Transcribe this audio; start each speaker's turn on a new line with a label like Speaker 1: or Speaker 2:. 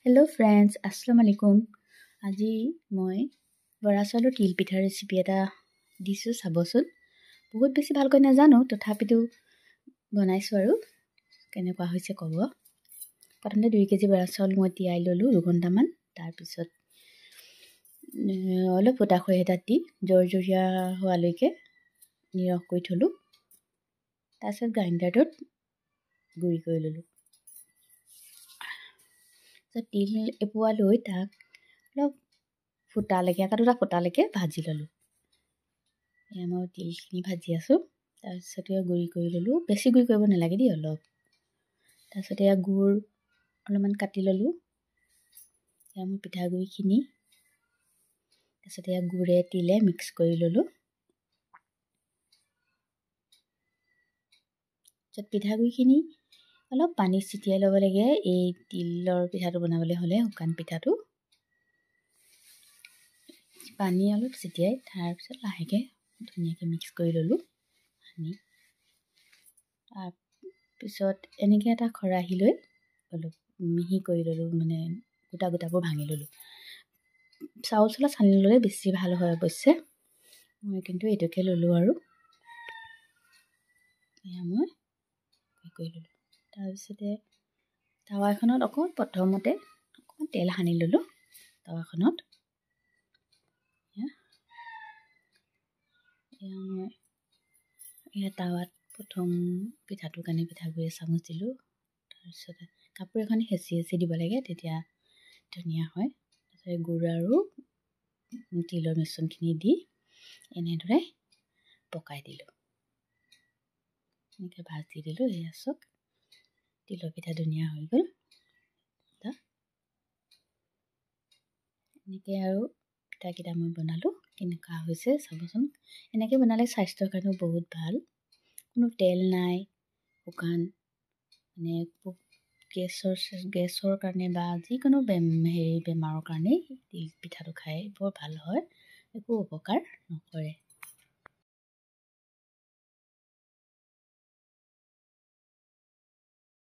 Speaker 1: Hello' friends, আসসালামু আলাইকুম। আজি মই বৰা চাউলৰ তিল পিঠাৰ ৰেচিপি এটা দিছোঁ, চাবচোন। বহুত বেছি ভালকৈ নাজানো, তথাপিতো বনাইছোঁ আৰু কেনেকুৱা হৈছে ক'ব। প্ৰথমতে 2 কেজি বৰা চাউল মই তিয়াই ল'লোঁ 2 ঘণ্টামান। তাৰপিছত অলপ ফুটা খৰি এটাত দি জৰজৰীয়া হোৱালৈকে নিৰখ কৰি থ'লোঁ। তাৰপিছত গ্ৰাইণ্ডাৰটোত গুড়ি কৰি ল'লোঁ। তিল এপোৱা লৈ তাক অলপ ফুটালৈকে ভাজি ল'লোঁ। এয়া মই তিলখিনি ভাজি আছোঁ। তাৰপিছত গুড়ি কৰি ল'লোঁ, বেছি গুড়ি কৰিব নালাগে দেই, অলপ। তাৰপিছত গুড় অলপমান কাটি ল'লোঁ। এয়া মোৰ পিঠাগুড়িখিনি। তাৰপিছত গুড়ে তিলে মিক্স কৰি ল'লোঁ। তাৰপিছত পিঠাগুড়িখিনি অলপ পানী ছিটিয়াই ল'ব লাগে। এই তিলৰ পিঠাটো বনাবলৈ হ'লে, শুকান পিঠাটো পানী অলপ ছিটিয়াই তাৰপিছত লাহেকৈ ধুনীয়াকৈ মিক্স কৰি ল'লোঁ। তাৰপিছত এনেকৈ এটা খৰাহি লৈ অলপ মিহি কৰি ল'লোঁ, মানে গোটাবোৰ ভাঙি ল'লোঁ। চাউল চলা চালি ল'লে বেছি ভাল হয় অৱশ্যে। মই কিন্তু এইটোকে ল'লোঁ আৰু এয়া মই কৰি ল'লোঁ। তাৰপিছতে টাৱা এখনত প্ৰথমতে অকণমান তেল সানি ল'লোঁ। টাৱাখনত মই টাৱাত প্ৰথম পিঠাটোৰ কাৰণে পিঠাগুড়ি এচামুচ দিলোঁ। তাৰপিছতে কাপোৰ এখন হেঁচি দিব লাগে, তেতিয়া ধুনীয়া হয়। তাৰপিছত গুড় আৰু তিলৰ মিশ্ৰণখিনি দি এনেদৰে পকাই দিলোঁ। এনেকৈ ভাজি দিলোঁ। এয়া চাওক, তিলৰ পিঠা ধুনীয়া হৈ গ'ল। এনেকৈ আৰু পিঠাকেইটা মই বনালোঁ। কেনেকুৱা হৈছে চাবচোন। এনেকৈ বনালে স্বাস্থ্যৰ কাৰণেও বহুত ভাল। কোনো তেল নাই, শুকান, মানে গেছৰ কাৰণে বা যিকোনো বেমাৰৰ কাৰণেই তিল পিঠাটো খাই বৰ ভাল হয়, একো অপকাৰ নকৰে।